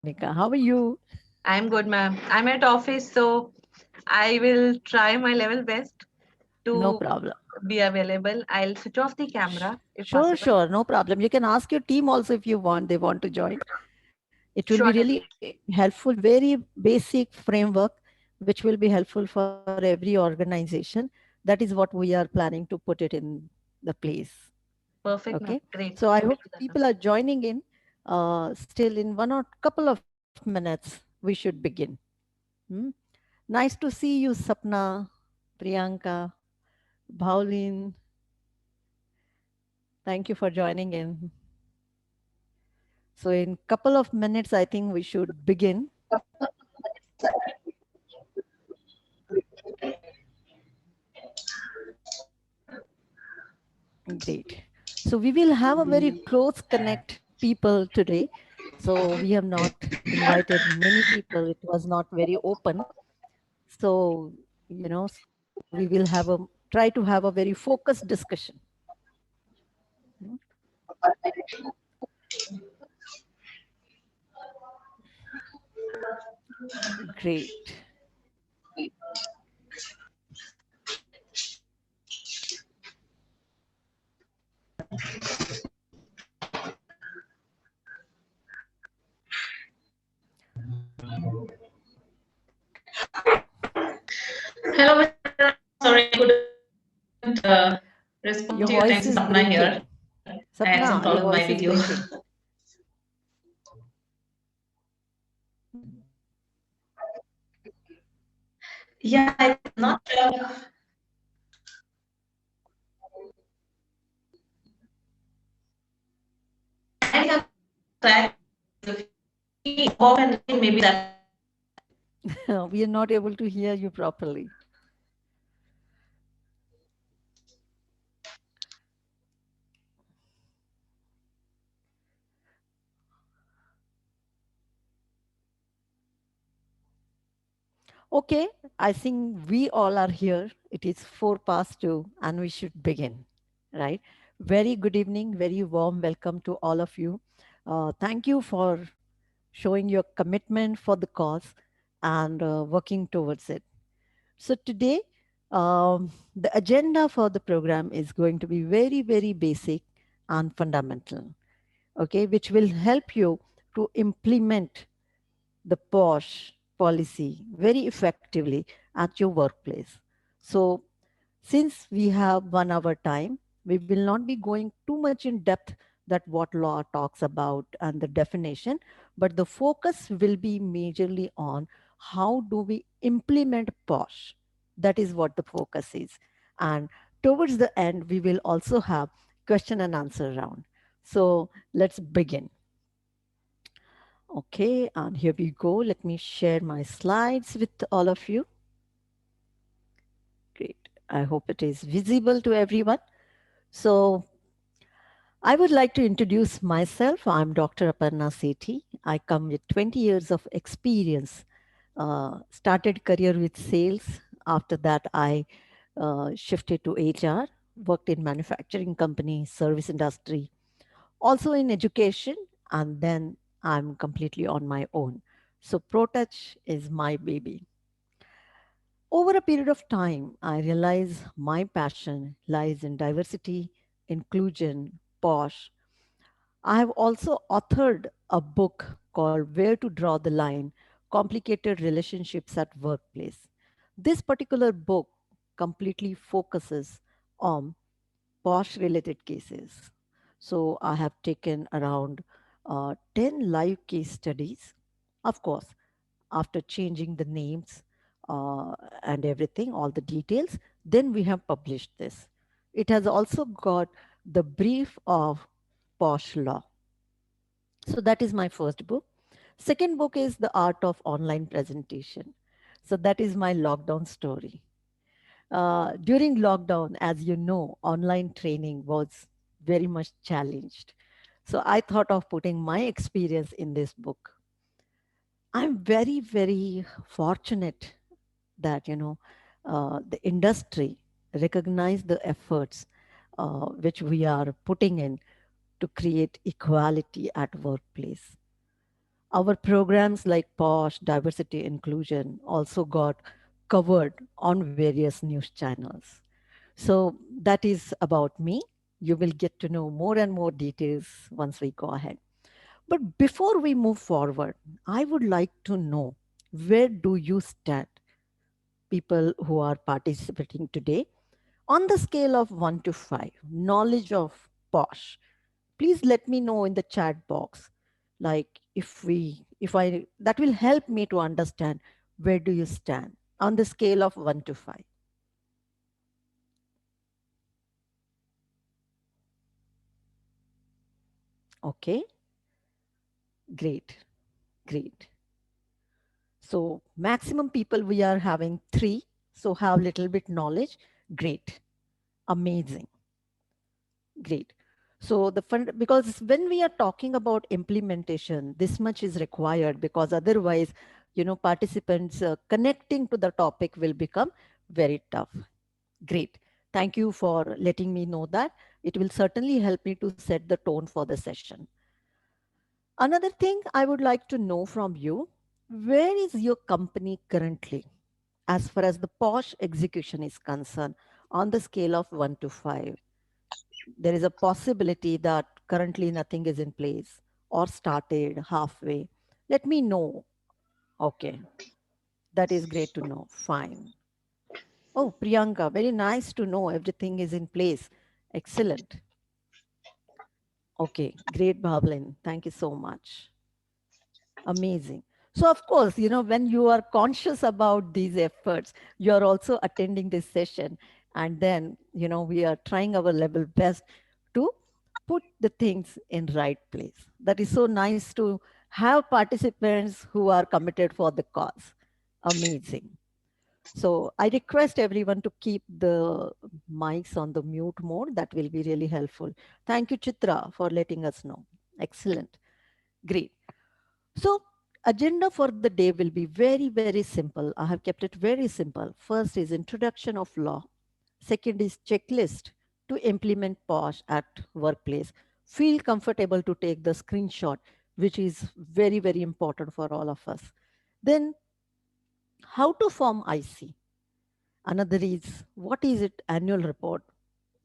Monica. How are you? I'm good, ma'am. I'm at office, so I will try my level best No to problem. be available. I'll switch off the camera if Sure, possible. sure. No problem. You can ask your team also if you want, they want to join. It will be Sure, really definitely. helpful, very basic framework, which will be helpful for every organization. That is what we are planning to put it in the place. Perfect, Okay. ma'am. Great. So I We'll hope do that, ma'am. people are joining in. Still in one or couple of minutes, we should begin. Hmm? Nice to see you, Sapna, Priyanka, Bhaulin. Thank you for joining in. So in couple of minutes, I think we should begin. Great. So we will have a very close connect people today. So we have not invited many people. It was not very open. So, so we will have try to have a very focused discussion. Mm, Great. Hello, Mr. Sorry, I couldn't respond to you. Thanks, Your Sapna voice is here. breaking. I had some problem with Sapna, my your video. voice is breaking. Yeah, I'm not sure. I have tried. If you off and maybe that. We are not able to hear you properly. Okay, I think we all are here. It is 4 past 2 and we should begin, right? Very good evening, very warm welcome to all of you. Thank you for showing your commitment for the cause and working towards it. So, today, the agenda for the program is going to be very, very basic and fundamental, okay, which will help you to implement the POSH policy very effectively at your workplace. So, since we have 1 hour time, we will not be going too much in depth that what law talks about and the definition, but the focus will be majorly on how do we implement POSH. That is what the focus is. And towards the end, we will also have question and answer round. So let's begin. Okay, and here we go. Let me share my slides with all of you. Great. I hope it is visible to everyone. So, I would like to introduce myself. I'm Dr. Aparna Sethi. I come with 20 years of experience. Started career with sales. After that, I shifted to HR, worked in manufacturing company, service industry, also in education, and then I'm completely on my own. So Protouch is my baby. Over a period of time, I realize my passion lies in diversity, inclusion, POSH. I have also authored a book called Where to Draw the Line: Complicated Relationships at Workplace. This particular book completely focuses on POSH related cases. So I have taken around 10 live case studies. Of course, after changing the names and everything, all the details, then we have published this. It has also got the brief of POSH law. So that is my first book. Second book is The Art of Online Presentation. So that is my lockdown story. During lockdown, as you know, online training was very much challenged. So I thought of putting my experience in this book. I'm very, very fortunate that, the industry recognize the efforts which we are putting in to create equality at workplace. Our programs like POSH, diversity inclusion, also got covered on various news channels. So that is about me. You will get to know more and more details once we go ahead. But before we move forward, I would like to know, where do you stand, people who are participating today, on the scale of 1 to 5, knowledge of POSH? Please let me know in the chat box. Like, if I, that will help me to understand where do you stand on the scale of 1 to 5. Okay, great, great. So maximum people we are having 3, so have little bit knowledge. Great, amazing, great. So the fund, because when we are talking about implementation, this much is required, because otherwise, participants connecting to the topic will become very tough. Great. Thank you for letting me know that. It will certainly help me to set the tone for the session. Another thing I would like to know from you, where is your company currently as far as the POSH execution is concerned on the scale of 1 to 5? There is a possibility that currently nothing is in place or started halfway. Let me know. Okay, that is great to know. Fine. Oh, Priyanka, very nice to know everything is in place. Excellent. Okay, great, Bhavlin. Thank you so much. Amazing. So, of course, when you are conscious about these efforts, you're also attending this session. And then, we are trying our level best to put the things in right place. That is so nice to have participants who are committed for the cause. Amazing. So I request everyone to keep the mics on the mute mode. That will be really helpful. Thank you, Chitra, for letting us know. Excellent. Great. So agenda for the day will be very, very simple. I have kept it very simple. First is introduction of law. Second is checklist to implement POSH at workplace. Feel comfortable to take the screenshot, which is very, very important for all of us. Then how to form IC. Another is, what is it annual report,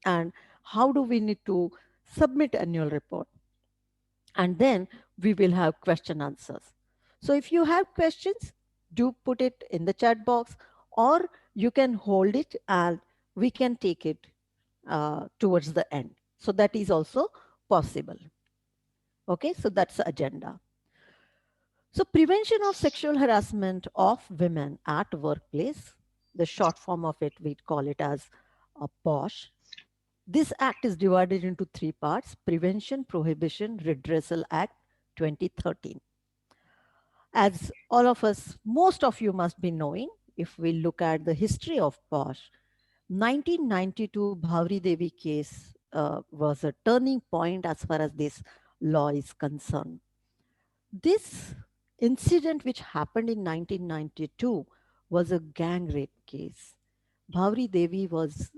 and how do we need to submit annual report? And then we will have question answers. So if you have questions, do put it in the chat box, or you can hold it and we can take it towards the end. So that is also possible. Okay, so that's the agenda. So prevention of sexual harassment of women at workplace, the short form of it, we call it as a POSH. This act is divided into 3 parts: Prevention, Prohibition, Redressal Act 2013. As all of us, most of you must be knowing, if we look at the history of POSH, 1992 Bhavri Devi case was a turning point as far as this law is concerned. This incident, which happened in 1992, was a gang rape case. Bhavri Devi was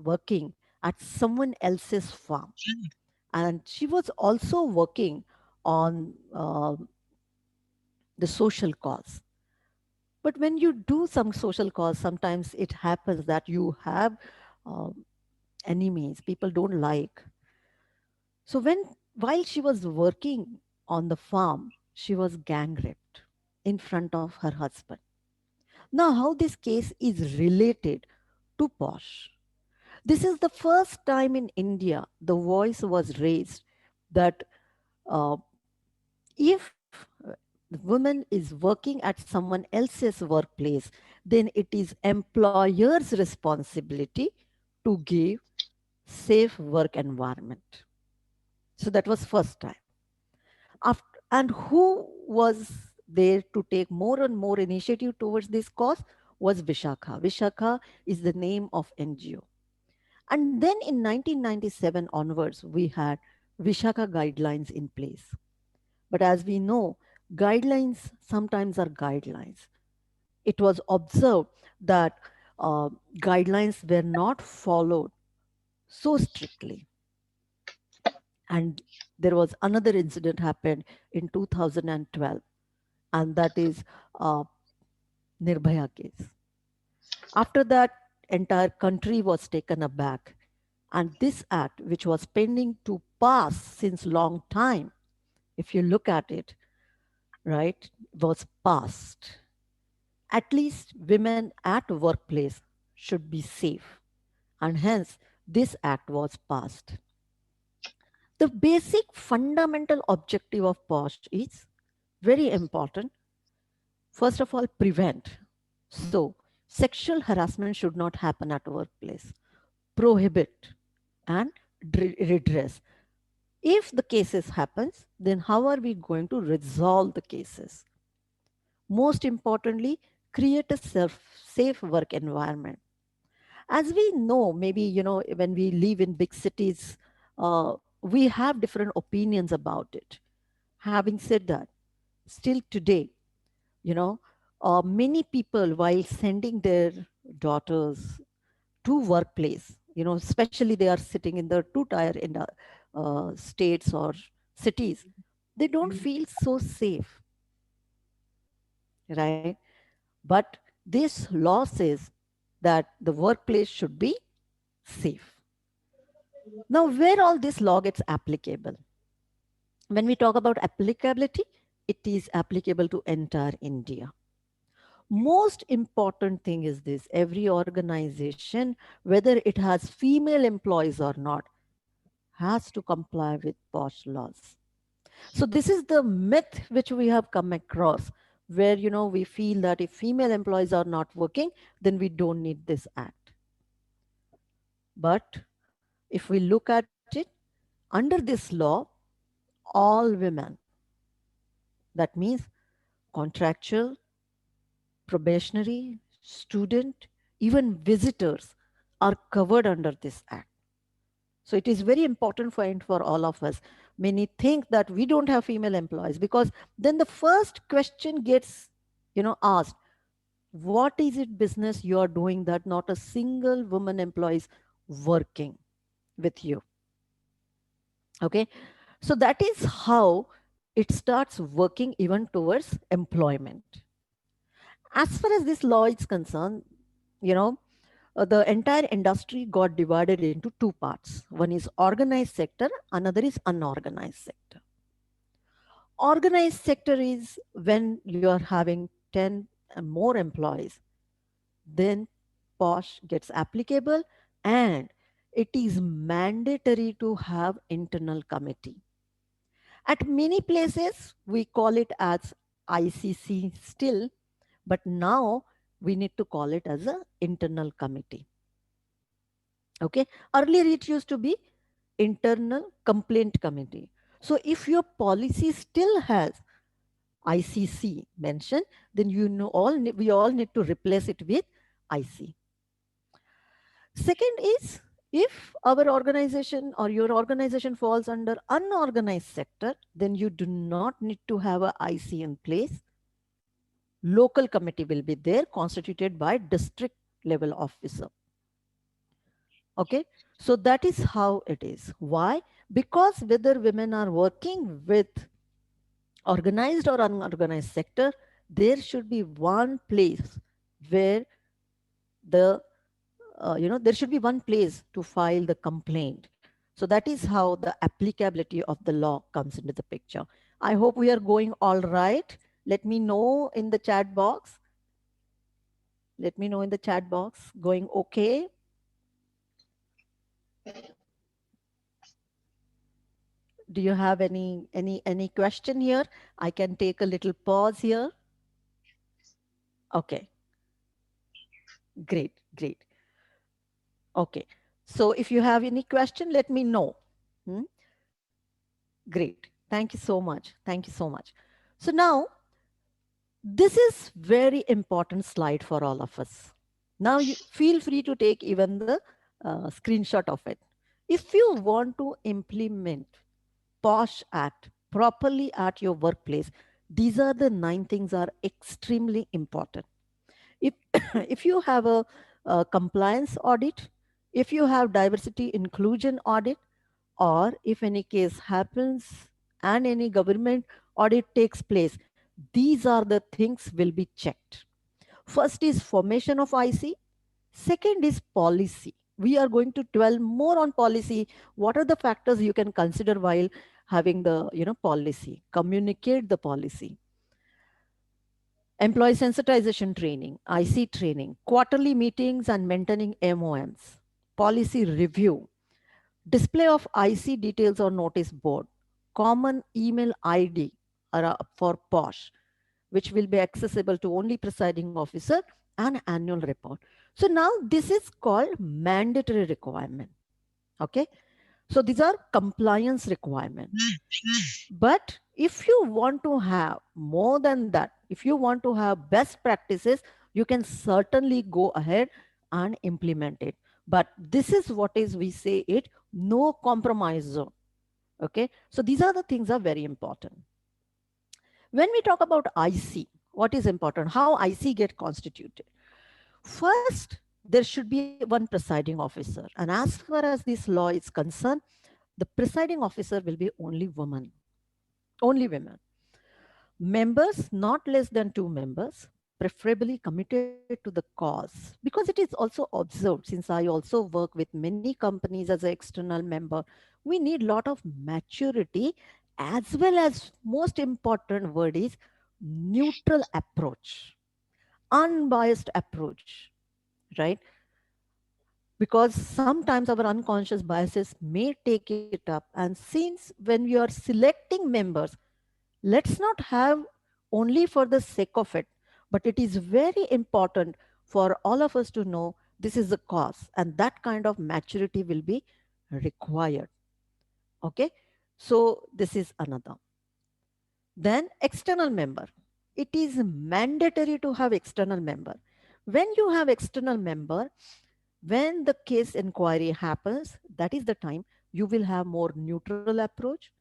working at someone else's farm, and she was also working on the social cause. But when you do some social cause, sometimes it happens that you have um, enemies, people don't like. So while she was working on the farm, she was gang raped in front of her husband. Now, how this case is related to POSH? This is the first time in India the voice was raised that uh, if the woman is working at someone else's workplace, then it is employer's responsibility to give safe work environment. So that was first time. And who was there to take more and more initiative towards this cause was Vishakha. Vishakha is the name of NGO. And then in 1997 onwards, we had Vishakha guidelines in place. But as we know, guidelines sometimes are guidelines. It was observed that uh, guidelines were not followed so strictly. And there was another incident happened in 2012, and that is uh, Nirbhaya case. After that, entire country was taken aback, and this act, which was pending to pass since long time, if you look at it, right, was passed. At least women at workplace should be safe, and hence this act was passed. The basic fundamental objective of POSH is very important. First of all, prevent. So, sexual harassment should not happen at workplace. Prohibit and redress. If the cases happens, then how are we going to resolve the cases? Most importantly, create a safe work environment. As we know, maybe, when we live in big cities, we have different opinions about it. Having said that, still today, you know many people, while sending their daughters to workplace, especially they are sitting in the two tier in the states or cities, they don't feel so safe, right? But this law says that the workplace should be safe. Now, where all this law gets applicable? When we talk about applicability, it is applicable to entire India. Most important thing is this: every organization, whether it has female employees or not, has to comply with POSH laws. So this is the myth which we have come across, where we feel that if female employees are not working, then we don't need this act. But if we look at it, under this law, all women, that means contractual, probationary, student, even visitors, are covered under this act. So it is very important for all of us. Many think that we don't have female employees, because then the first question gets asked: what is it business you are doing that not a single woman employee is working with you? Okay, so that is how it starts working even towards employment. As far as this law is concerned, you know the entire industry got divided into two parts. One is organized sector, another is unorganized sector. Organized sector is when you are having 10 and more employees, then POSH gets applicable, and it is mandatory to have internal committee. At many places, we call it as ICC still, but now we need to call it as an internal committee. Okay, earlier it used to be internal complaint committee. So if your policy still has ICC mentioned, then we all need to replace it with IC. Second is, if our organization or your organization falls under unorganized sector, then you do not need to have a IC in place. Local committee will be there, constituted by district level officer. Okay, so that is how it is. Why? Because whether women are working with organized or unorganized sector, there should be one place where there should be one place to file the complaint. So that is how the applicability of the law comes into the picture. I hope we are going all right. Let me know in the chat box. Let me know in the chat box. Going okay? Do you have any question here? I can take a little pause here. Okay, great, great. Okay, so if you have any question, let me know. Hmm? Great. Thank you so much. Thank you so much. So now, this is very important slide for all of us. Now you feel free to take even the screenshot of it. If you want to implement POSH Act properly at your workplace, these are the 9 things are extremely important. If, if you have a compliance audit, if you have diversity inclusion audit, or if any case happens and any government audit takes place, these are the things will be checked. First is formation of IC. Second is policy. We are going to dwell more on policy. What are the factors you can consider while having the policy? Communicate the policy. Employee sensitization training, IC training, quarterly meetings and maintaining MOMs, policy review, display of IC details on notice board, common email ID for POSH, which will be accessible to only presiding officer, and annual report. So now this is called mandatory requirement. Okay. So these are compliance requirement. But if you want to have more than that, if you want to have best practices, you can certainly go ahead and implement it. But this is what is we say it no compromise zone. Okay. So these are the things are very important. When we talk about IC, what is important? How IC get constituted? First, there should be one presiding officer. And as far as this law is concerned, the presiding officer will be only woman, only women. Members, not less than two members, preferably committed to the cause. Because it is also observed, since I also work with many companies as an external member, we need a lot of maturity as well as most important word is neutral approach, unbiased approach, right? Because sometimes our unconscious biases may take it up. And since when we are selecting members, let's not have only for the sake of it, but it is very important for all of us to know this is the cause, and that kind of maturity will be required. Okay, so this is another. Then external member. It is mandatory to have external member. When you have external member, when the case inquiry happens, that is the time you will have more neutral approach.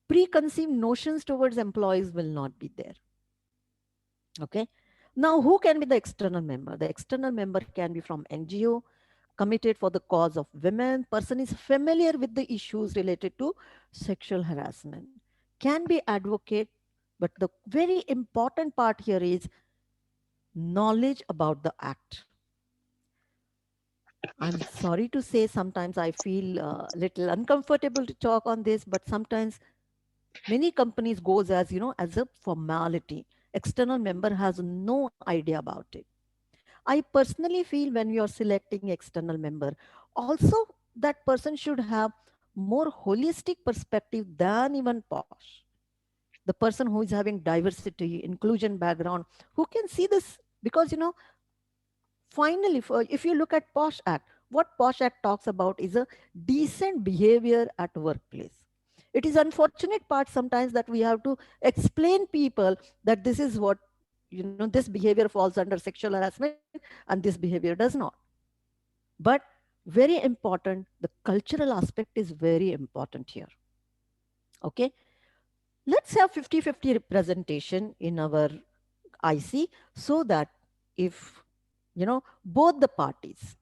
Preconceived notions towards employees will not be there. Okay. Now, who can be the external member? The external member can be from NGO, committed for the cause of women, person is familiar with the issues related to sexual harassment, can be advocate, but the very important part here is knowledge about the act. I'm sorry to say sometimes I feel a little uncomfortable to talk on this, but sometimes many companies goes as as a formality. External member has no idea about it. I personally feel when you are selecting external member, also that person should have more holistic perspective than even POSH. The person who is having diversity, inclusion background, who can see this, because finally, if you look at POSH Act, what POSH Act talks about is a decent behavior at workplace. It is unfortunate part sometimes that we have to explain people that this is what, this behavior falls under sexual harassment and this behavior does not. But very important, the cultural aspect is very important here. Okay. Let's have 50-50 representation in our IC so that if, both the parties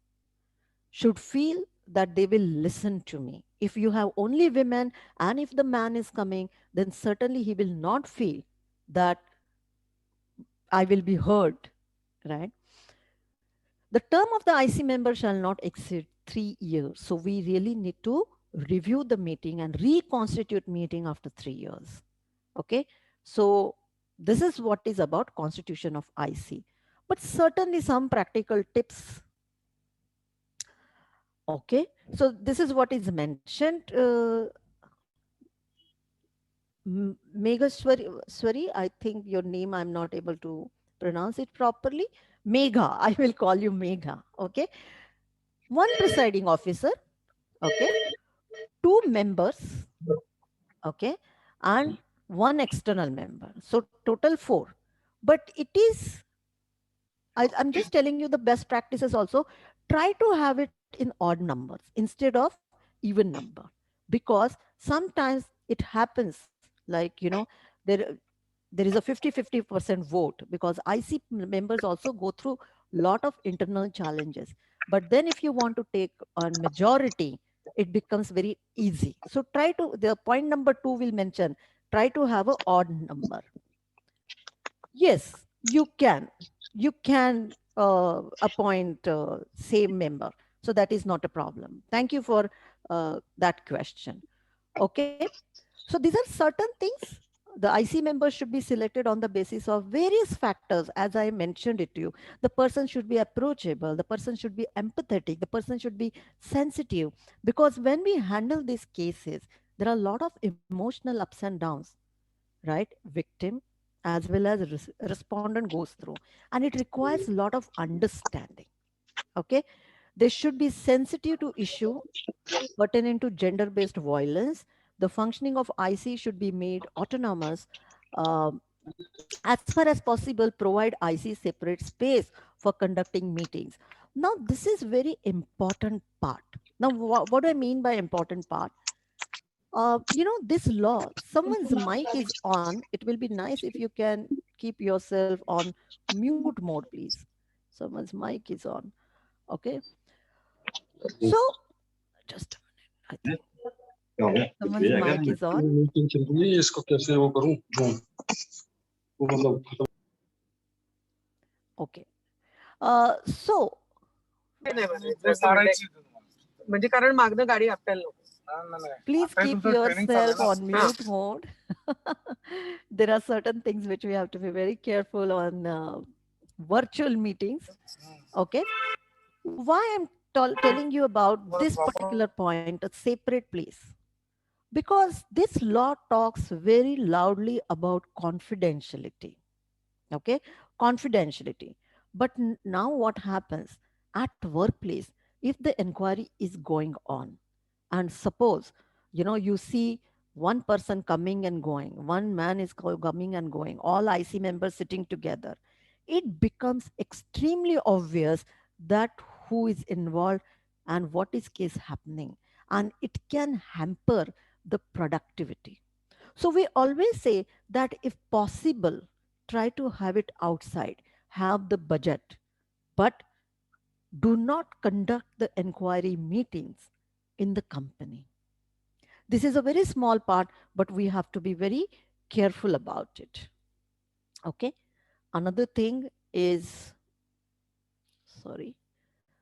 should feel that they will listen to me. If you have only women and if the man is coming, then certainly he will not feel that I will be heard, right? The term of the IC member shall not exceed 3 years. So we really need to review the meeting and reconstitute meeting after 3 years. Okay. So this is what is about constitution of IC. But certainly some practical tips. Okay. So this is what is mentioned. Meghaswari, I think your name I'm not able to pronounce it properly. Megha, I will call you Megha. Okay. One presiding officer. Okay. Two members. Okay. And one external member. So total four. But it is, I'm just telling you the best practices also. Try to have it in odd numbers instead of even number, because sometimes it happens like, there there is a 50-50% vote, because IC members also go through lot of internal challenges. But then if you want to take on majority, it becomes very easy. So try to, the point number 2 will mention, try to have a odd number. Yes, you can appoint same member, so that is not a problem. Thank you for that question. Okay, so these are certain things. The IC member should be selected on the basis of various factors, as I mentioned it to you. The person should be approachable, the person should be empathetic, the person should be sensitive, because when we handle these cases, there are a lot of emotional ups and downs, right? Victim as well as respondent goes through, and it requires a lot of understanding. Okay, they should be sensitive to issue pertaining to gender based violence. The functioning of IC should be made autonomous. um, as far as possible, provide IC separate space for conducting meetings. Now this is very important part. Now what do I mean by important part? This law, someone's mic is on. It will be nice if you can keep yourself on mute mode, please. Someone's mic is on. Okay. So just a minute. I think someone's mic is on. Meeting चल रही है, इसको कैसे वो करूं जो वो मतलब Okay. So म्हणजे कारण मागणं गाडी आपल्याला नको. please keep yourself on mute mode. There are certain things which we have to be very careful on virtual meetings. Okay. Why I'm telling you about this particular point, a separate place? Because this law talks very loudly about confidentiality. Okay, confidentiality. But now what happens at workplace, if the inquiry is going on, and suppose, you see one person coming and going, one man is coming and going, all IC members sitting together, it becomes extremely obvious that who is involved and what is case happening, and it can hamper the productivity. So we always say that if possible, try to have it outside, have the budget, but do not conduct the inquiry meetings in the company. This is a very small part, but we have to be very careful about it. Okay. Another thing is, sorry,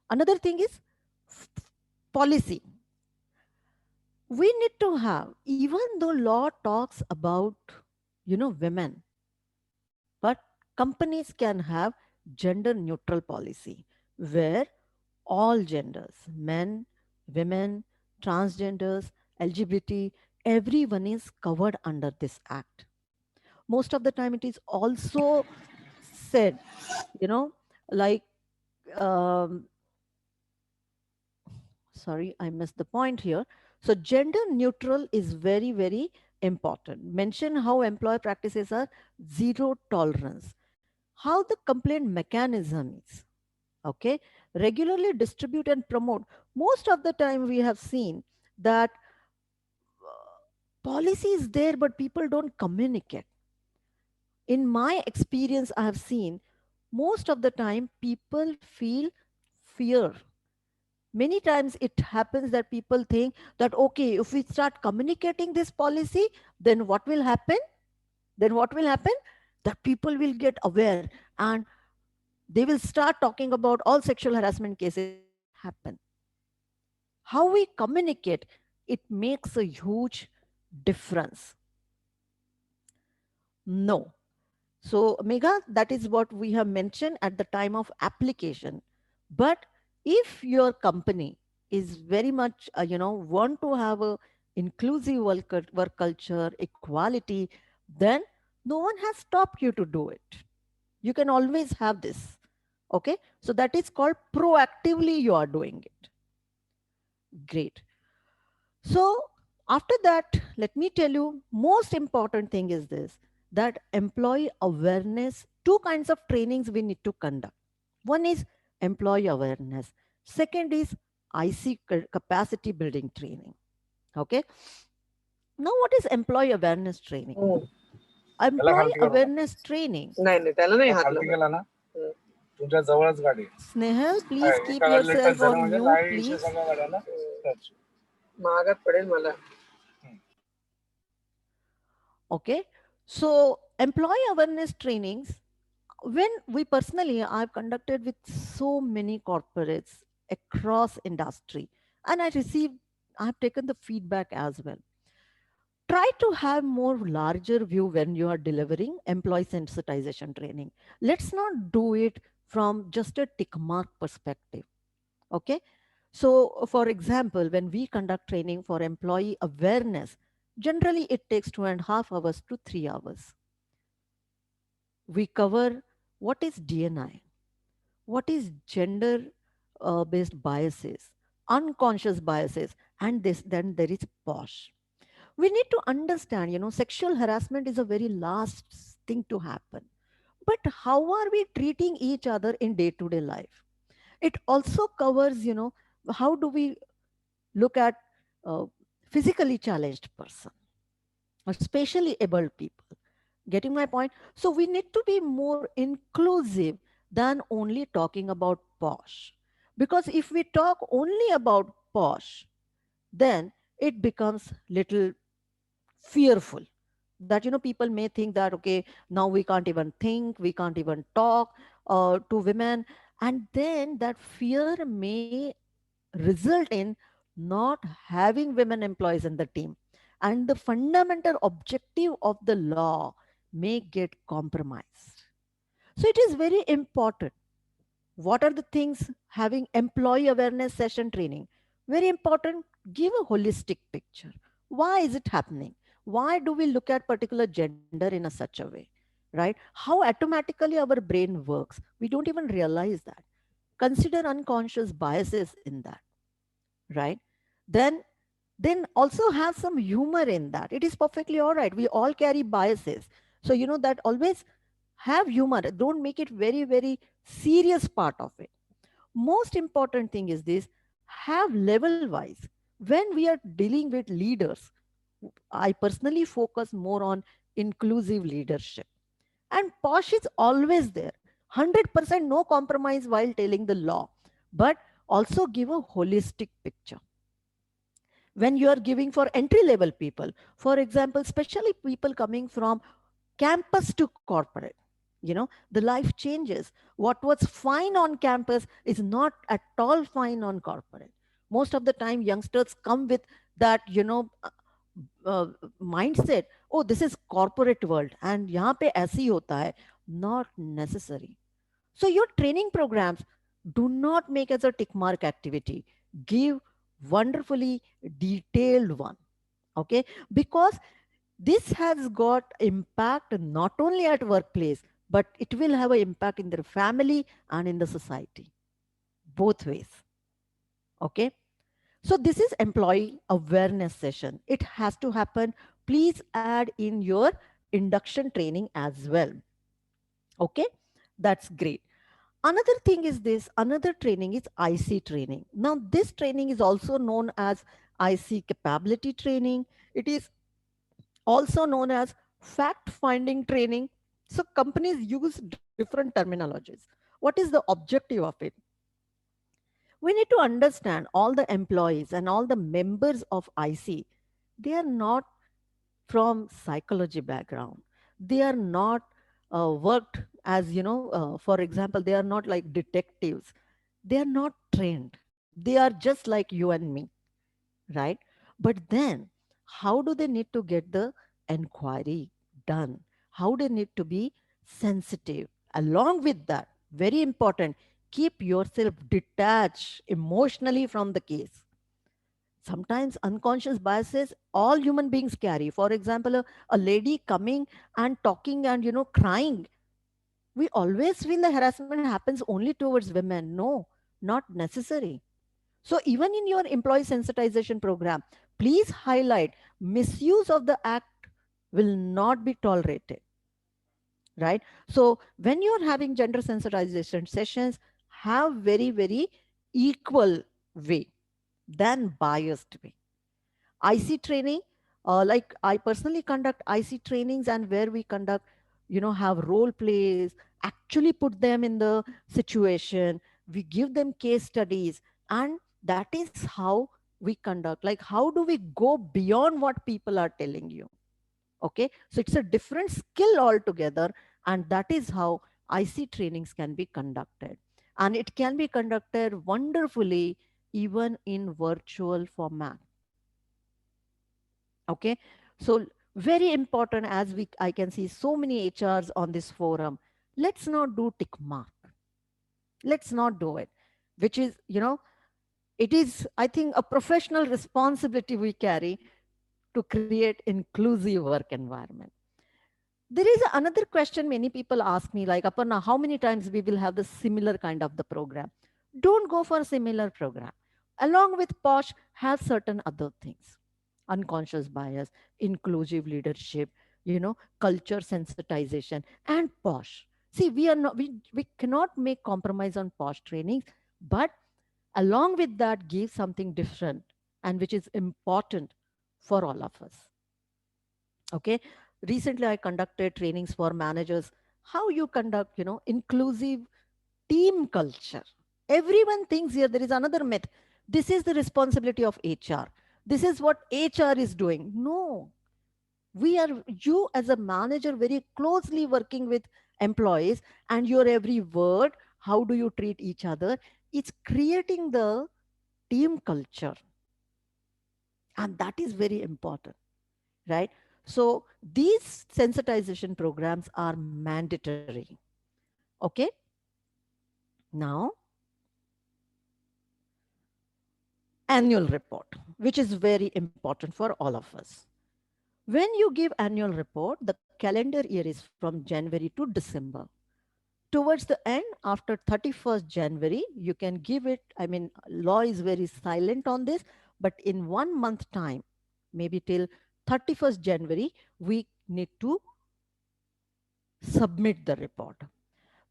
another thing is policy. We need to have, even though law talks about, women, but companies can have gender neutral policy where all genders, men, women, transgenders, LGBT, everyone is covered under this act. Most of the time, it is also said, like, um, sorry, I missed the point here. So, gender neutral is very, very important. Mention how employer practices are zero tolerance, how the complaint mechanism is. Okay, regularly distribute and promote. Most of the time, we have seen that policy is there, but people don't communicate. In my experience, I have seen most of the time people feel fear. Many times it happens that people think that, okay, if we start communicating this policy, then what will happen? Then what will happen? That people will get aware and they will start talking about all sexual harassment cases happen. How we communicate, it makes a huge difference. No. So, Megha, that is what we have mentioned at the time of application. But if your company is very much, want to have a inclusive work culture, equality, then no one has stopped you to do it. You can always have this. Okay. So that is called proactively you are doing it. Great. So after that, let me tell you, most important thing is this, that employee awareness, two kinds of trainings we need to conduct. One is employee awareness. Second is IC capacity building training. Okay. Now what is employee awareness training? Employee awareness training. नाही त्याला नाही हात लावला. तुमच्या जवळच गाडी. Snehal, please keep yourself on mute, please. महागात पडेल मला. Okay. So employee awareness trainings, when we personally, I've conducted with so many corporates across industry, and I've taken the feedback as well. Try to have more larger view when you are delivering employee sensitization training. Let's not do it from just a tick mark perspective. Okay. So for example, when we conduct training for employee awareness, generally it takes 2.5 hours to 3 hours. We cover what is DNI, what is gender based biases, unconscious biases, and then there is POSH. We need to understand, sexual harassment is a very last thing to happen. But how are we treating each other in day to day life? It also covers, how do we look at uh, physically challenged person, especially able people. Getting my point? So we need to be more inclusive than only talking about POSH. Because if we talk only about POSH, then it becomes little fearful that people may think that, okay, now we can't even think, we can't even talk to women, and then that fear may result in not having women employees in the team, and the fundamental objective of the law may get compromised. So it is very important. What are the things having employee awareness session training? Very important. Give a holistic picture. Why is it happening? Why do we look at particular gender in a such a way? Right? How automatically our brain works. We don't even realize that. Consider unconscious biases in that, right? Then then also have some humor in that. It is perfectly all right. We all carry biases. So that always have humor. Don't make it very, very serious part of it. Most important thing is this: have level wise. When we are dealing with leaders, I personally focus more on inclusive leadership. And POSH is always there. 100% no compromise while telling the law, but also give a holistic picture. When you are giving for entry level people, for example, especially people coming from campus to corporate, the life changes. What was fine on campus is not at all fine on corporate. Most of the time youngsters come with that uh, mindset. Oh, this is corporate world and यहाँ पे ऐसे ही होता है. Not necessary. So your training programs do not make as a tick mark activity. Give wonderfully detailed one. Okay, because this has got impact not only at workplace, but it will have an impact in their family and in the society, both ways. Okay, so this is employee awareness session. It has to happen. Please add in your induction training as well. Okay, that's great. Another thing is this, another training is IC training. Now, this training is also known as IC capability training. It is also known as fact finding training. So, companies use different terminologies. What is the objective of it? We need to understand all the employees and all the members of IC, they are not from psychology background. They are not worked as, for example, they are not like detectives. They are not trained. They are just like you and me, right? But then, how do they need to get the inquiry done? How they need to be sensitive? Along with that, very important, keep yourself detached emotionally from the case. Sometimes unconscious biases all human beings carry. For example, a lady coming and talking and crying, we always feel the harassment happens only towards women. No, not necessary. So even in your employee sensitization program, please highlight misuse of the act will not be tolerated, right? So when you're having gender sensitization sessions, have very, very equal way than biased way. IC training, like I personally conduct IC trainings, and where we conduct, have role plays, actually put them in the situation, we give them case studies, and that is how we conduct? Like, how do we go beyond what people are telling you? Okay, so it's a different skill altogether, and that is how IC trainings can be conducted. And it can be conducted wonderfully even in virtual format. Okay, so very important, as we I can see so many HRs on this forum. Let's not do tick mark. Let's not do it, which is, it is, I think, a professional responsibility we carry to create inclusive work environment. There is another question many people ask me, like, Aparna, how many times we will have the similar kind of the program? Don't go for a similar program. Along with POSH, have certain other things. Unconscious bias, inclusive leadership, culture sensitization, and POSH. See, we cannot make compromise on POSH trainings, but along with that, give something different and which is important for all of us. Okay, recently I conducted trainings for managers, how you conduct, inclusive team culture. Everyone thinks here there is another myth, this is the responsibility of HR, this is what HR is doing. No, we are, you as a manager, very closely working with employees, and your every word, how do you treat each other, it's creating the team culture, and that is very important, right? So these sensitization programs are mandatory. Okay. Now, annual report, which is very important for all of us. When you give annual report, the calendar year is from January to December. Towards the end, after 31st January, you can give it. I mean, law is very silent on this, but in 1 month time, maybe till 31st January, we need to submit the report.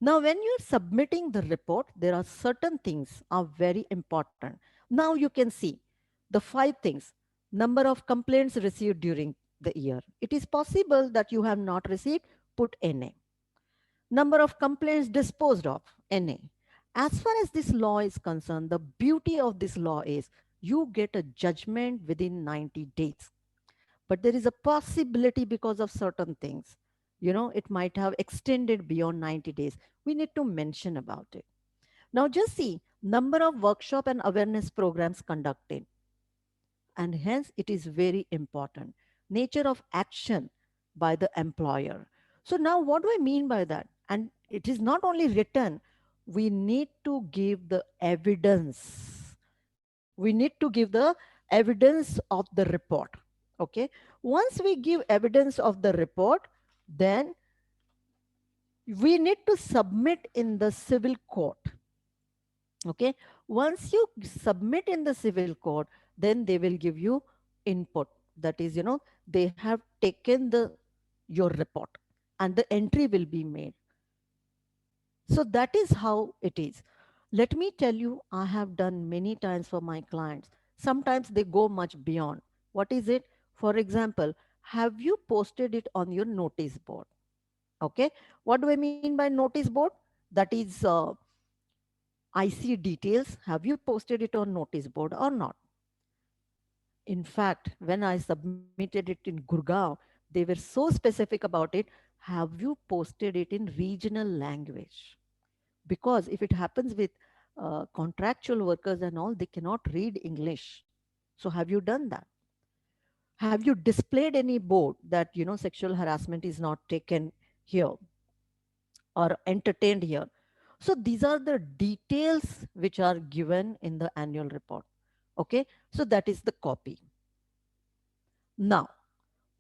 Now, when you're submitting the report, there are certain things are very important. Now you can see the 5 things. Number of complaints received during the year. It is possible that you have not received, put NA. Number of complaints disposed of, NA. As far as this law is concerned, the beauty of this law is you get a judgment within 90 days. But there is a possibility because of certain things. It might have extended beyond 90 days. We need to mention about it. Now just see, number of workshop and awareness programs conducted. And hence it is very important. Nature of action by the employer. So now what do I mean by that? And it is not only written, we need to give the evidence. We need to give the evidence of the report. Okay. Once we give evidence of the report, then we need to submit in the civil court. Okay. Once you submit in the civil court, then they will give you input. That is, they have taken your report and the entry will be made. So that is how it is. Let me tell you, I have done many times for my clients. Sometimes they go much beyond. What is it? For example, have you posted it on your notice board? Okay. What do I mean by notice board? That is, I see details. Have you posted it on notice board or not? In fact, when I submitted it in Gurgaon, they were so specific about it. Have you posted it in regional language? Because if it happens with contractual workers and all, they cannot read English. So have you done that? Have you displayed any board that sexual harassment is not taken here or entertained here? So these are the details which are given in the annual report. Okay, so that is the copy. Now,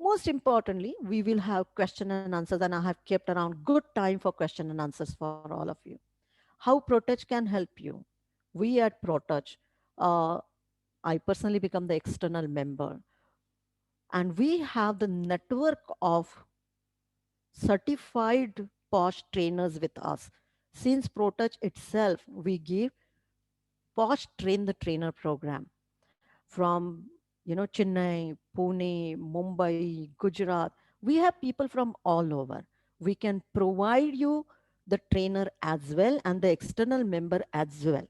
most importantly, we will have question and answers, and I have kept around good time for question and answers for all of you. How Protouch can help you? We at Protouch, uh, I personally become the external member, and we have the network of certified POSH trainers with us. Since Protouch itself, we give POSH Train the Trainer program from Chennai, Pune, Mumbai, Gujarat. We have people from all over. We can provide you the trainer as well and the external member as well.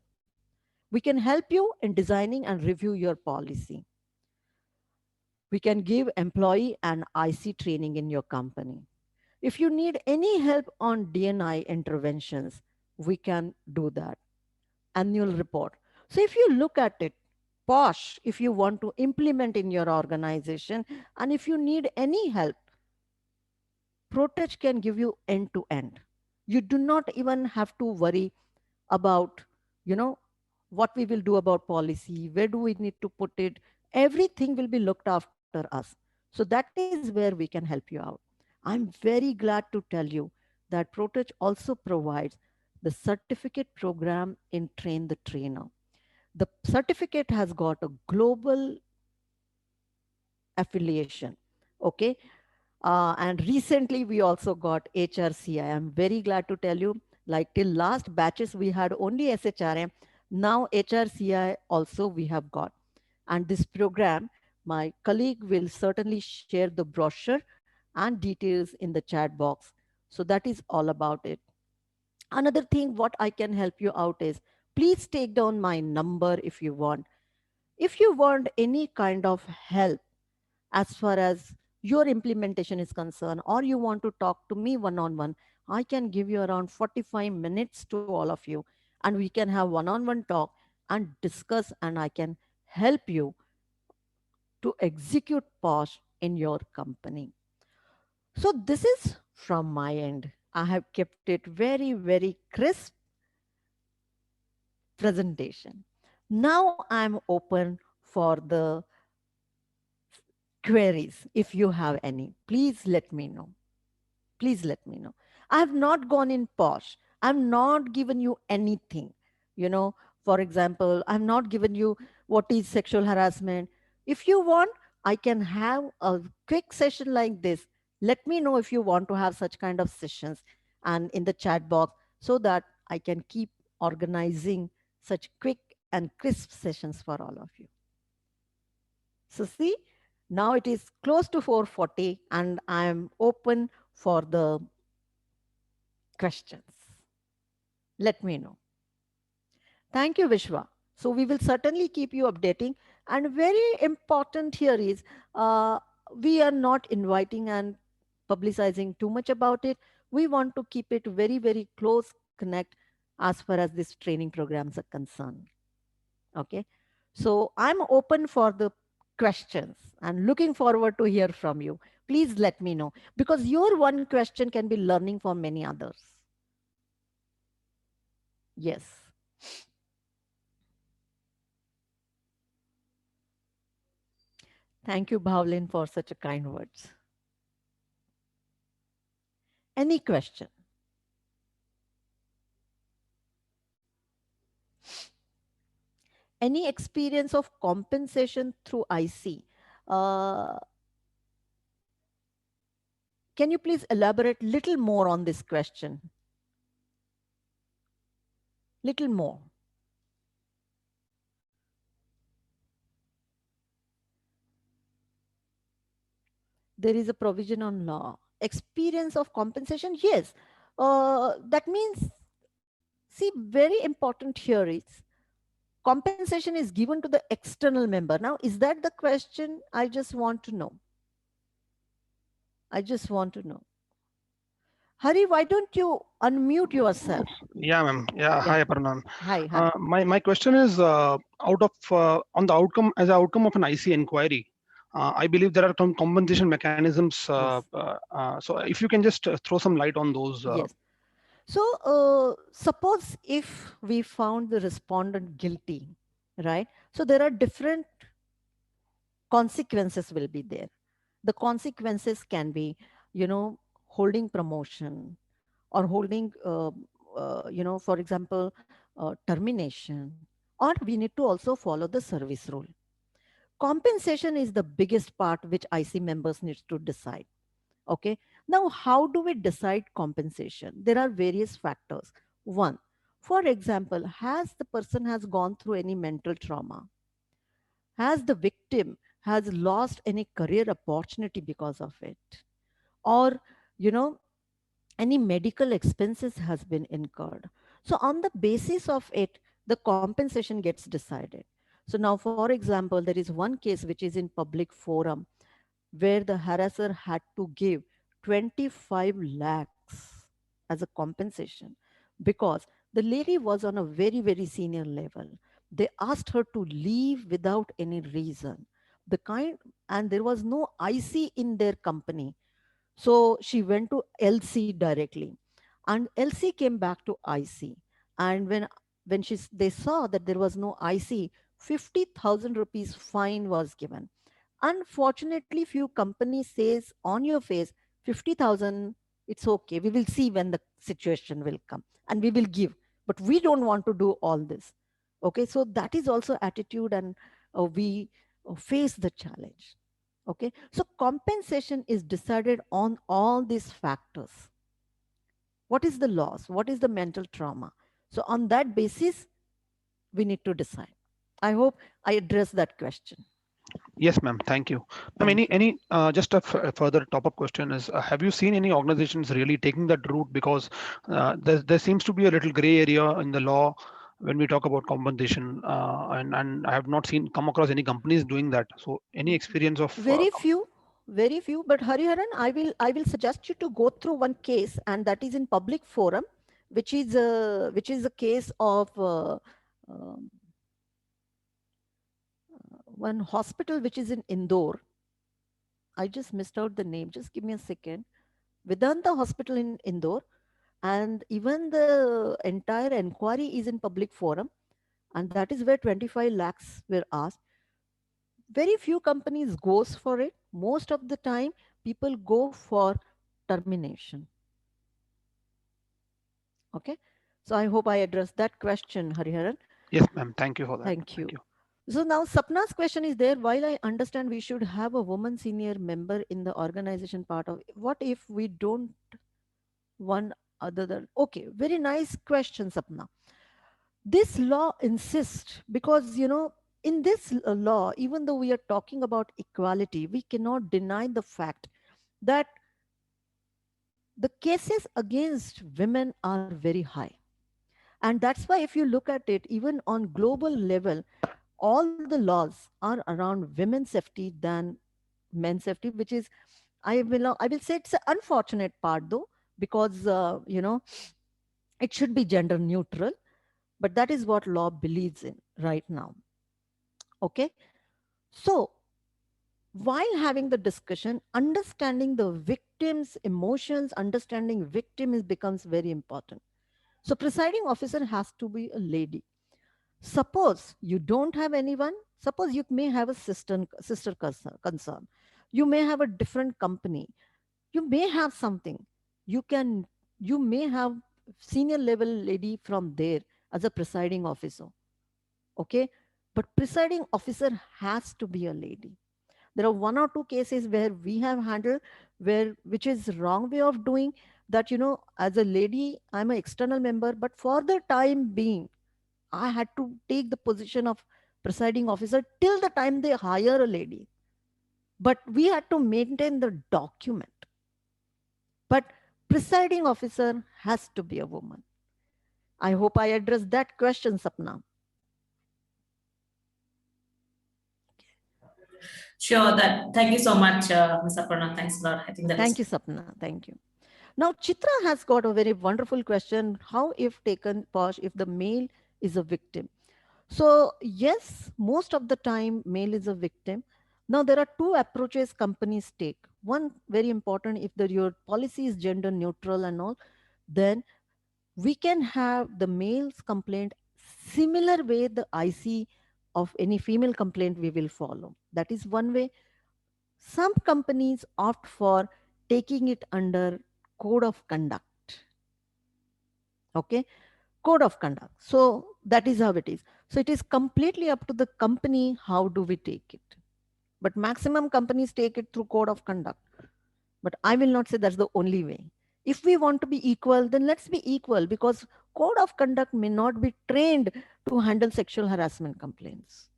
We can help you in designing and review your policy. We can give employee and IC training in your company. If you need any help on DNI interventions, we can do that. Annual report. So if you look at it, POSH, if you want to implement in your organization, and if you need any help, Protouch can give you end to end. You do not even have to worry about, you know, what we will do about policy, where do we need to put it. Everything will be looked after us. So that is where we can help you out. I'm very glad to tell you that Protouch also provides the certificate program in Train the Trainer. The certificate has got a global affiliation. Okay. And recently we also got HRCI. I'm very glad to tell you, like till last batches, we had only SHRM. Now HRCI also we have got. And this program, my colleague will certainly share the brochure and details in the chat box. So that is all about it. Another thing, what I can help you out is, please take down my number if you want. If you want any kind of help as far as your implementation is concerned, or you want to talk to me one on one, I can give you around 45 minutes to all of you, and we can have one on one talk and discuss, and I can help you to execute POSH in your company. So, this is from my end. I have kept it very, very crisp presentation. Now I'm open for the queries. If you have any, please let me know. Please let me know. I have not gone in posh. I'm not given you anything. You know, for example, I've not given you what is sexual harassment. If you want, I can have a quick session like this. Let me know if you want to have such kind of sessions and in the chat box, so that I can keep organizing such quick and crisp sessions for all of you. So see, now it is close to 4:40 and I am open for the questions. Let me know. Thank you, Vishwa. So we will certainly keep you updating. And very important here is, we are not inviting and publicizing too much about it. We want to keep it very, very close connect as far as these training programs are concerned. Okay. So I'm open for the questions and looking forward to hear from you. Please let me know, because your one question can be learning for many others. Yes. Thank you, Bhavlin, for such a kind words. Any question? Any experience of compensation through IC? Uh, can you please elaborate little more on this question? Little more. There is a provision on law. Experience of compensation? Yes. That means, see, very important here is compensation is given to the external member. Now, is that the question? I just want to know. I just want to know. Hari, why don't you unmute yourself? Yeah, ma'am. Yeah, Yeah. hi, Aparna. Hi, hi. My question is out of on the outcome as an outcome of an IC inquiry. I believe there are some compensation mechanisms. Yes. So if you can just throw some light on those. Yes. So suppose if we found the respondent guilty, right? So there are different consequences will be there. The consequences can be, you know, holding promotion or holding, you know, for example, termination, or we need to also follow the service rule. Compensation is the biggest part which IC members need to decide. Okay. Now, how do we decide compensation? There are various factors. One, for example, has the person has gone through any mental trauma? Has the victim has lost any career opportunity because of it? Or, you know, any medical expenses has been incurred. So on the basis of it, the compensation gets decided. So now, for example, there is one case which is in public forum where the harasser had to give 25 lakhs as a compensation because the lady was on a very, very senior level. They asked her to leave without any reason. The kind, and there was no IC in their company. So she went to LC directly, and LC came back to IC. And when they saw that there was no IC, 50,000 rupees fine was given. Unfortunately, few companies says on your face 50,000, it's okay. We will see when the situation will come and we will give. But we don't want to do all this. Okay, so that is also attitude, and we face the challenge. Okay, so compensation is decided on all these factors. What is the loss? What is the mental trauma? So on that basis, we need to decide. I hope I addressed that question. Yes, ma'am. Thank you. Ma'am, Thank you. just a further top-up question is, have you seen any organizations really taking that route? Because there seems to be a little gray area in the law when we talk about compensation, and I have not seen come across any companies doing that. So, any experience of? Very few, very few. But Hariharan, I will suggest you to go through one case, and that is in public forum, which is a case of um, one hospital which is in Indore. I just missed out the name. Just give me a second. Vedanta Hospital in Indore, and even the entire inquiry is in public forum, and that is where 25 lakhs were asked. Very few companies goes for it. Most of the time people go for termination. Okay, so I hope I addressed that question, Hariharan. Yes, ma'am. Thank you for that. Thank you. Thank you. So now Sapna's question is there. While I understand we should have a woman senior member in the organization part of, what if we don't one other than, okay, very nice question, Sapna. This law insists because, in this law, even though we are talking about equality, we cannot deny the fact that the cases against women are very high. And that's why if you look at it, even on global level, all the laws are around women's safety than men's safety, which is, I will say it's an unfortunate part though, because it should be gender neutral, but that is what law believes in right now. Okay, so while having the discussion, understanding the victim's emotions, understanding victim becomes very important. So presiding officer has to be a lady. Suppose you don't have anyone, suppose you may have a sister concern, you may have a different company, you may have something, you can you may have senior level lady from there as a presiding officer. Okay, but presiding officer has to be a lady. There are one or two cases where we have handled, where which is wrong way of doing that. As a lady, I'm an external member, but for the time being I had to take the position of presiding officer till the time they hire a lady. But we had to maintain the document. But presiding officer has to be a woman. I hope I addressed that question, Sapna. Sure. That. Thank you so much, Ms. Aparna. Thanks a lot. I think that Thank is. you, Sapna. Thank you. Now, Chitra has got a very wonderful question. How, if taken, POSH, if the male is a victim? So, yes, most of the time, male is a victim. Now, there are two approaches companies take. One, very important, if your policy is gender neutral and all, then we can have the male's complaint similar way the IC of any female complaint we will follow. That is one way. Some companies opt for taking it under code of conduct. Okay, code of conduct. So that is how it is. So it is completely up to the company how do we take it. But maximum companies take it through code of conduct. But I will not say that's the only way. If we want to be equal, then let's be equal, because code of conduct may not be trained to handle sexual harassment complaints.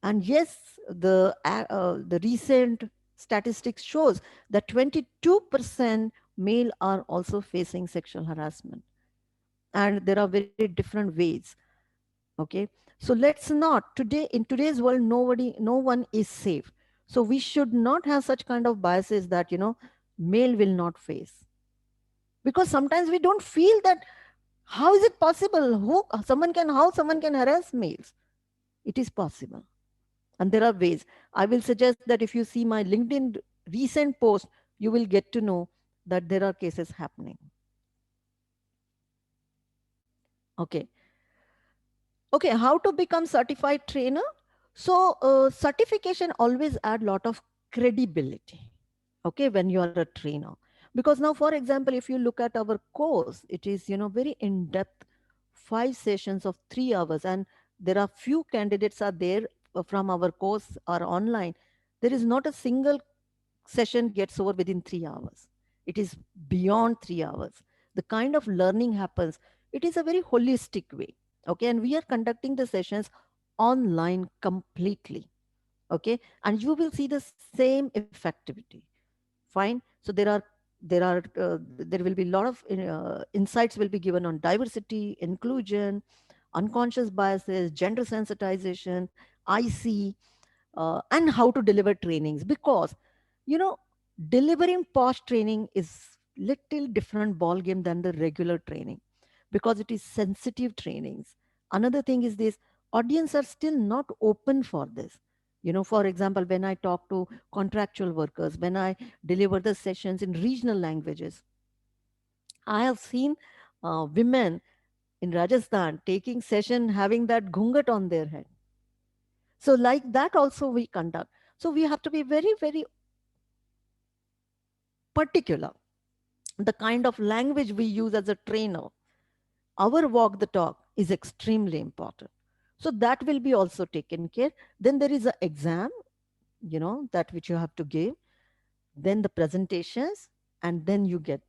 And yes, the recent statistics shows that 22% male are also facing sexual harassment. and there are very different ways. Okay, so let's not today, in today's world, no one is safe. So we should not have such kind of biases that male will not face, because sometimes we don't feel that how is it possible, how someone can harass males. It is possible, and there are ways. I will suggest that if you see my LinkedIn recent post, you will get to know that there are cases happening. Okay. Okay, how to become certified trainer? So certification always add lot of credibility. Okay, when you are a trainer, because now, for example, if you look at our course, it is very in depth, 5 sessions of 3 hours, and there are few candidates are there from our course or online. There is not a single session gets over within 3 hours. It is beyond 3 hours. The kind of learning happens, it is a very holistic way. Okay, and we are conducting the sessions online completely. Okay, and you will see the same effectivity. Fine. So there will be a lot of insights will be given on diversity, inclusion, unconscious biases, gender sensitization, IC, and how to deliver trainings, because you know delivering POSH training is little different ball game than the regular training, because it is sensitive trainings. Another thing is this: audience are still not open for this. For example, when I talk to contractual workers, when I deliver the sessions in regional languages, I have seen women in Rajasthan taking session having that ghungat on their head. So like that also we conduct. So we have to be very, very particular, the kind of language we use as a trainer. Our walk the talk is extremely important. So that will be also taken care. Then there is an exam, that which you have to give, then the presentations, and then you get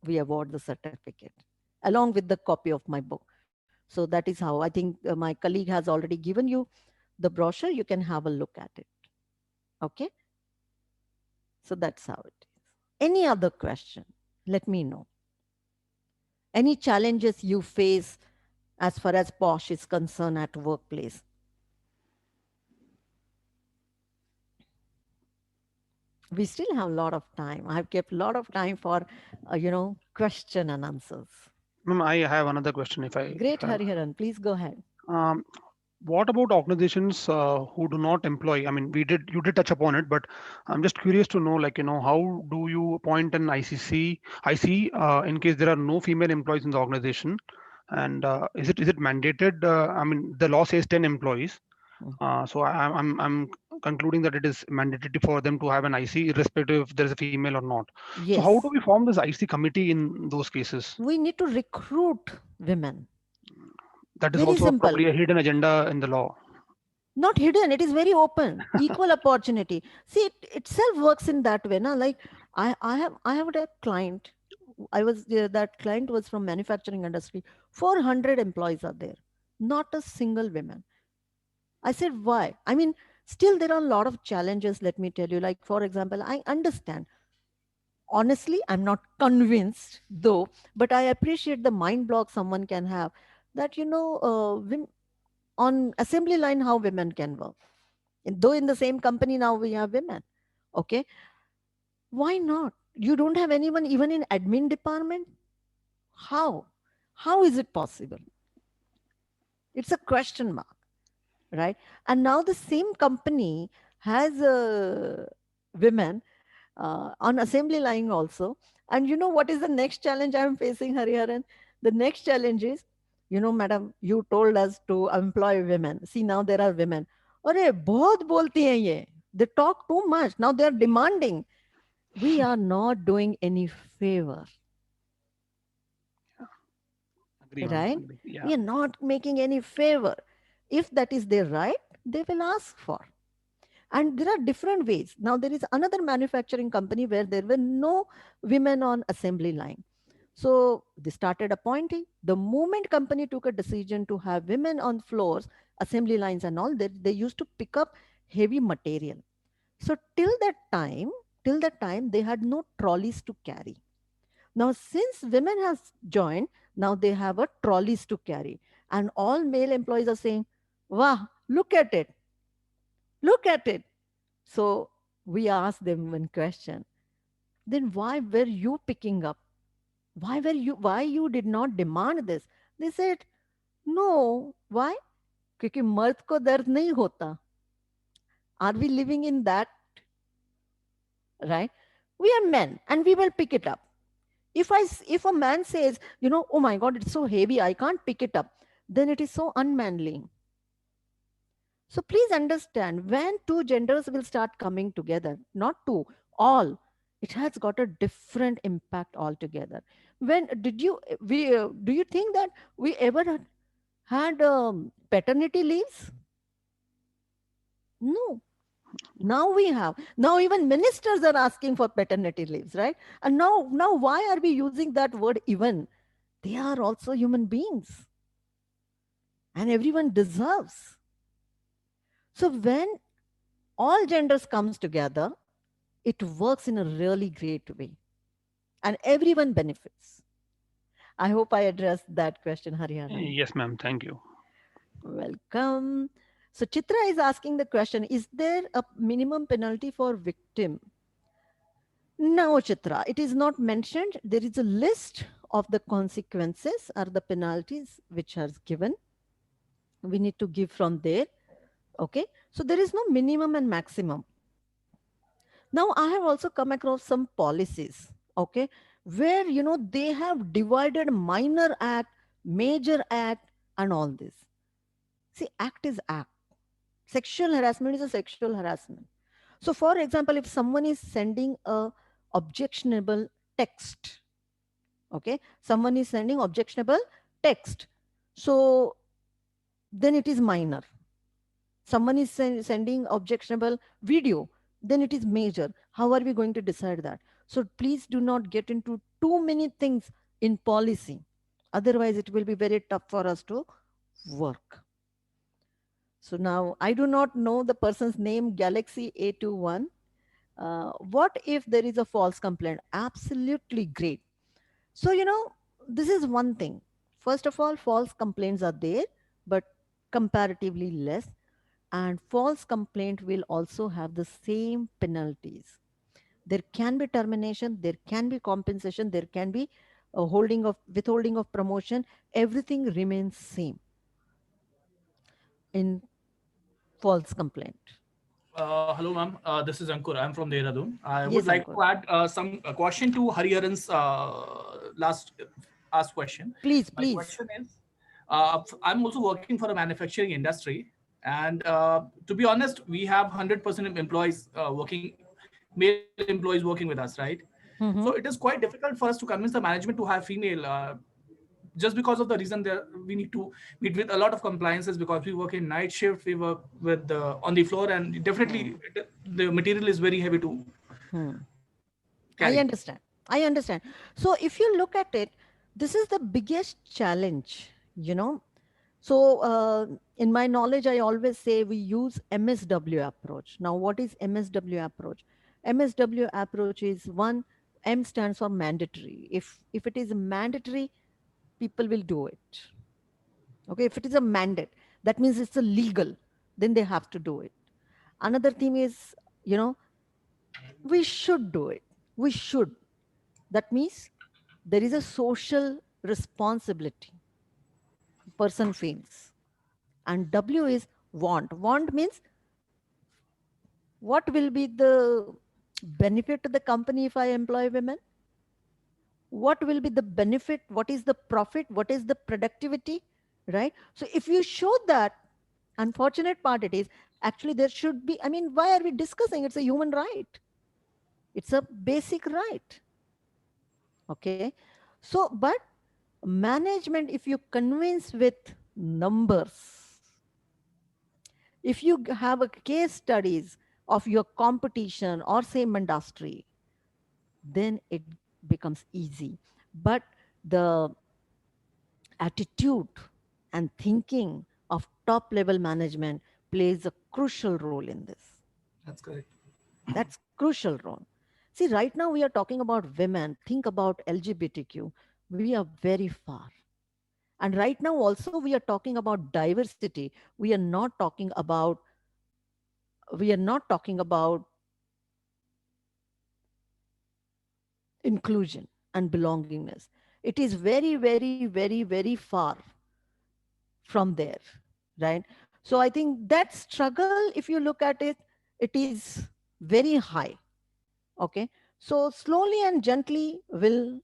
we award the certificate along with the copy of my book. So that is how I think my colleague has already given you the brochure. You can have a look at it. Okay. So that's how it is. Any other question? Let me know. Any challenges you face as far as POSH is concerned at workplace? We still have a lot of time. I've kept a lot of time for, question and answers. Ma'am, I have another question Great, Hariharan. Please go ahead. um, what about organizations who do not employ? I mean, you did touch upon it, but I'm just curious to know, like, how do you appoint an IC in case there are no female employees in the organization? And is it mandated? I mean, the law says 10 employees. Mm. So I'm concluding that it is mandatory for them to have an IC, irrespective if there is a female or not. So how do Yes. we form this IC committee in those cases? We need to recruit women. That is Very also simple. probably a hidden agenda in the law. Not hidden, it is very open. Equal opportunity. See, it itself works in that way. Na? Like I have a client. That client was from manufacturing industry. 400 employees are there. Not a single woman. I said, why? I mean, still there are a lot of challenges, let me tell you. Like, for example, I understand. Honestly, I'm not convinced though, but I appreciate the mind block someone can have, that, on assembly line, how women can work. And though in the same company now we have women. Okay. Why not? You don't have anyone even in admin department? How? How is it possible? It's a question mark, right? And now the same company has women on assembly line also. And you know what is the next challenge I'm facing, Hariharan? The next challenge is, madam, you told us to employ women. See, now there are women. अरे बहुत बोलती हैं ये. They talk too much. Now they are demanding. We are not doing any favor, Agree, ma'am. right? Agree. Yeah. We are not making any favor. If that is their right, they will ask for. And there are different ways. Now there is another manufacturing company where there were no women on assembly line. So they started appointing. The moment company took a decision to have women on floors, assembly lines and all, they used to pick up heavy material. So till that time, they had no trolleys to carry. Now, since women has joined, Now they have a trolleys to carry. And all male employees are saying, wow, look at it, look at it. So we asked them one question. Then why were you picking up? Why you did not demand this? They said, no. Why? क्योंकि मर्द को दर्द नहीं होता. Are we living in that, right? We are men and we will pick it up. If a man says, oh my God, it's so heavy, I can't pick it up, then it is so unmanly. So please understand, when two genders will start coming together, not two, all, it has got a different impact altogether. When did you we do you think that we ever had paternity leaves? No. Now we have. Now even ministers are asking for paternity leaves, right? And now why are we using that word even? They are also human beings, and everyone deserves. So when all genders comes together, it works in a really great way, and everyone benefits. I hope I addressed that question, Hariharan. Yes, ma'am. Thank you. Welcome. So Chitra is asking the question, is there a minimum penalty for victim? No, Chitra, it is not mentioned. There is a list of the consequences or the penalties which are given. We need to give from there. Okay. So there is no minimum and maximum. Now, I have also come across some policies, okay, where, they have divided minor act, major act, and all this. See, act is act. Sexual harassment is a sexual harassment. So, for example, if someone is sending a objectionable text, okay, someone is sending objectionable text, so then it is minor. Someone is sending objectionable video, then it is major. How are we going to decide that? So please do not get into too many things in policy, otherwise it will be very tough for us to work. So now I do not know the person's name, Galaxy A21. What if there is a false complaint? Absolutely great. So, this is one thing. First of all, false complaints are there, but comparatively less. And false complaint will also have the same penalties. There can be termination, there can be compensation, there can be withholding of promotion. Everything remains same in false complaint. Hello, ma'am. This is Ankur. I'm from Dehradun. I would Yes, like Ankur. to add some question to Hariharan's last asked question. Please, My please. question is, I'm also working for a manufacturing industry, and to be honest, we have 100% employees working, male employees working with us, right? So it Mm-hmm. is quite difficult for us to convince the management to have female. Just because of the reason that we need to meet with a lot of compliances, because we work in night shift, we work with on the floor, and definitely the material is very heavy to Hmm. I carry. understand. I understand. So if you look at it, this is the biggest challenge. So in my knowledge, I always say we use MSW approach. Now, what is MSW approach? MSW approach is one, M stands for mandatory. If it is mandatory, people will do it. Okay, if it is a mandate, that means it's a legal, then they have to do it. Another thing is, you know, we should do it. We should. That means there is a social responsibility person feels. And W is want. Want means what will be the benefit to the company if I employ women? What will be the benefit? What is the profit? What is the productivity? Right? So if you show that, unfortunate part it is, actually there should be, I mean, why are we discussing? It's a human right. It's a basic right. Okay. So, but management, if you convince with numbers, if you have a case studies of your competition or same industry, then it becomes easy. But the attitude and thinking of top level management plays a crucial role in this. That's correct. That's crucial role. See, right now we are talking about women. Think about LGBTQ. We are very far. And right now also we are talking about diversity. We are not talking about inclusion and belongingness. It is very, very, very, very far from there, right? So I think that struggle, if you look at it, it is very high. Okay, so slowly and gently will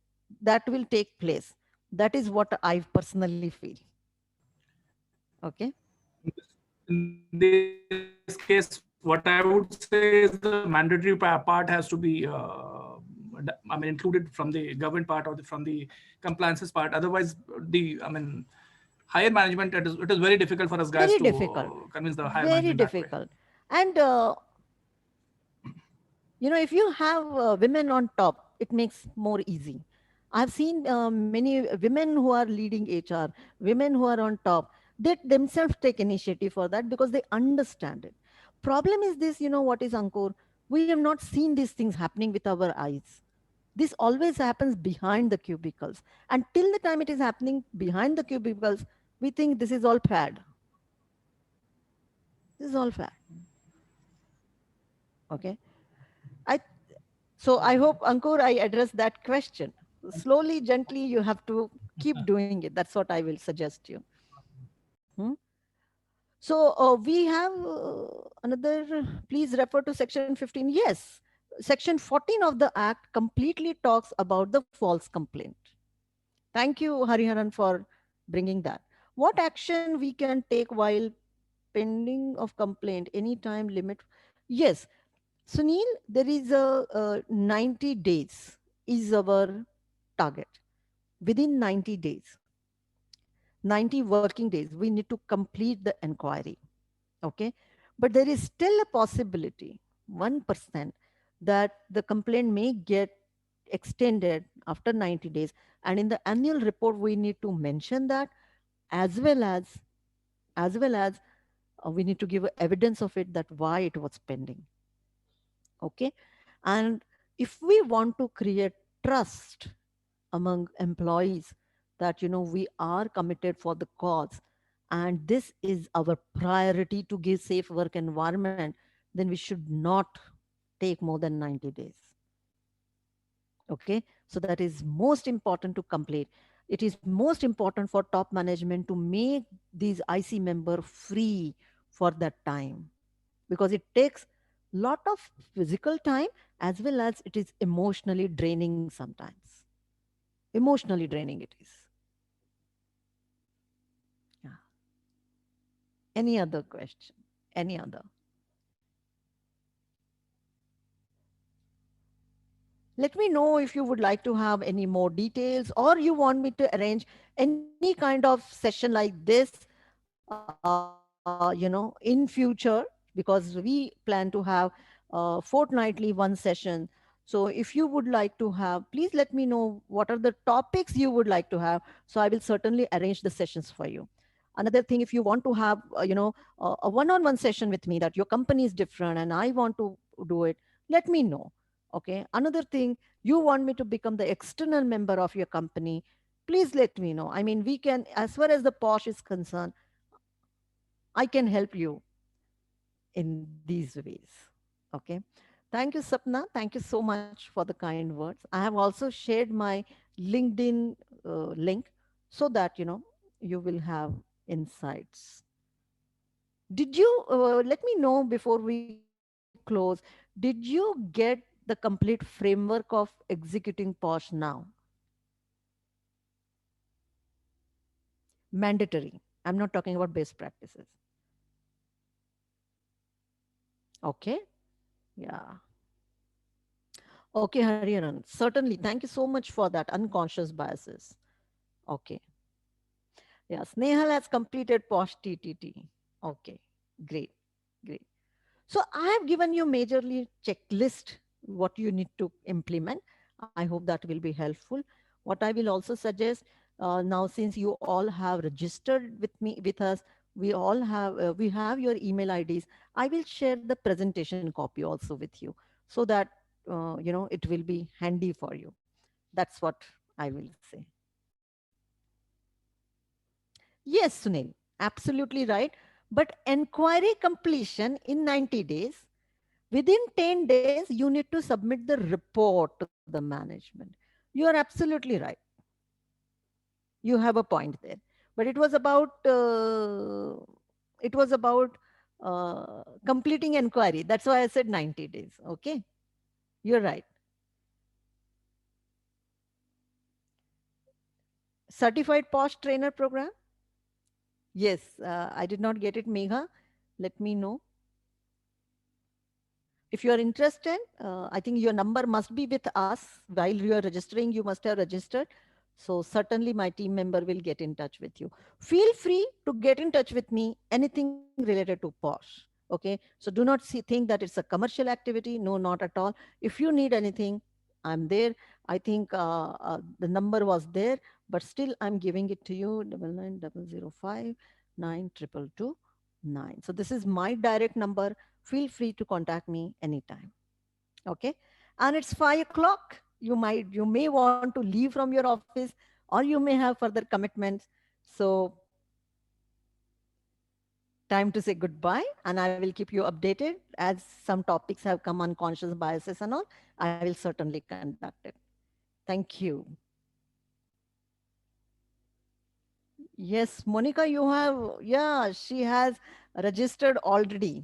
take place. That is what I personally feel. Okay. In this case, what I would say is the mandatory part has to be included from the government part or from the compliances part. Otherwise, higher management, it is very difficult for us guys Very to difficult. convince the higher Very management that way. difficult. And if you have women on top, it makes more easy. I've seen many women who are leading HR, women who are on top, they themselves take initiative for that because they understand it. Problem is this, what is, Ankur? We have not seen these things happening with our eyes. This always happens behind the cubicles. And till the time it is happening behind the cubicles, we think this is all fad. This is all fad. Okay. I So I hope, Ankur, I addressed that question. Slowly, gently, you have to keep doing it. That's what I will suggest you. Hmm? So we have another, please refer to section 15. Yes, section 14 of the Act completely talks about the false complaint. Thank you, Hariharan, for bringing that. What action we can take while pending of complaint, any time limit? Yes, Sunil, there is a 90 days is our target. Within 90 days, 90 working days, we need to complete the inquiry. Okay. But there is still a possibility, 1%, that the complaint may get extended after 90 days. And in the annual report, we need to mention that, as well as, we need to give evidence of it, that why it was pending. Okay. And if we want to create trust among employees that we are committed for the cause, and this is our priority to give safe work environment, then we should not take more than 90 days. Okay, so that is most important to complete. It is most important for top management to make these IC member free for that time, because it takes lot of physical time, as well as it is emotionally draining sometimes. Emotionally draining it is. Yeah. Any other question? Any other? Let me know if you would like to have any more details, or you want me to arrange any kind of session like this, in future, because we plan to have fortnightly one session. So if you would like to have, please let me know what are the topics you would like to have. So I will certainly arrange the sessions for you. Another thing, if you want to have, a one-on-one session with me, that your company is different and I want to do it, let me know. Okay. Another thing, you want me to become the external member of your company, please let me know. I mean, we can, as far as the POSH is concerned, I can help you in these ways. Okay. Thank you, Sapna. Thank you so much for the kind words. I have also shared my LinkedIn link, so that you will have insights. Did you let me know before we close? Did you get the complete framework of executing POSH now? Mandatory. I'm not talking about best practices. Okay. Yeah. Okay, Hariharan. Certainly. Thank you so much for that. Unconscious biases. Okay. Yeah. Snehal has completed POSH TTT. Okay. Great. Great. So I have given you majorly checklist what you need to implement. I hope that will be helpful. What I will also suggest, now, since you all have registered with me with us, we have your email IDs. I will share the presentation copy also with you, so that it will be handy for you. That's what I will say. Yes, Sunil, absolutely right. But enquiry completion in 90 days, within 10 days, you need to submit the report to the management. You are absolutely right. You have a point there. But it was about completing inquiry. That's why I said 90 days. Okay. You're right. Certified POSH trainer program. Yes, I did not get it, Megha. Let me know. If you are interested, I think your number must be with us. While you are registering, you must have registered. So certainly my team member will get in touch with you. Feel free to get in touch with me, anything related to POSH. Okay. So do not think that it's a commercial activity. No, not at all. If you need anything, I'm there. I think the number was there, but still I'm giving it to you, 9900592229. So this is my direct number. Feel free to contact me anytime. Okay. And it's 5 o'clock. You may want to leave from your office, or you may have further commitments. So time to say goodbye, and I will keep you updated as some topics have come, unconscious biases and all. I will certainly conduct it. Thank you. Yes, Monica, you have, yeah, she has registered already.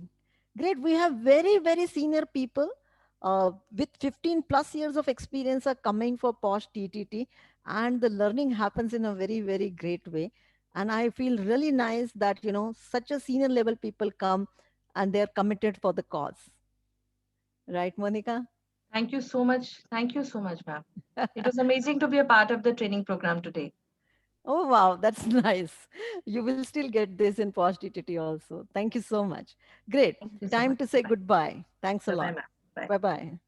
Great. We have very, very senior people with 15 plus years of experience are coming for POSH TTT, and the learning happens in a very, very great way. And I feel really nice that, such a senior level people come and they're committed for the cause. Right, Monica? Thank you so much. Thank you so much, ma'am. It was amazing to be a part of the training program today. Oh, wow, that's nice. You will still get this in POSH TTT also. Thank you so much. Great. Thank you so Time much. to say Bye. goodbye. Thanks a Bye bye, lot. ma'am. Bye. Bye bye.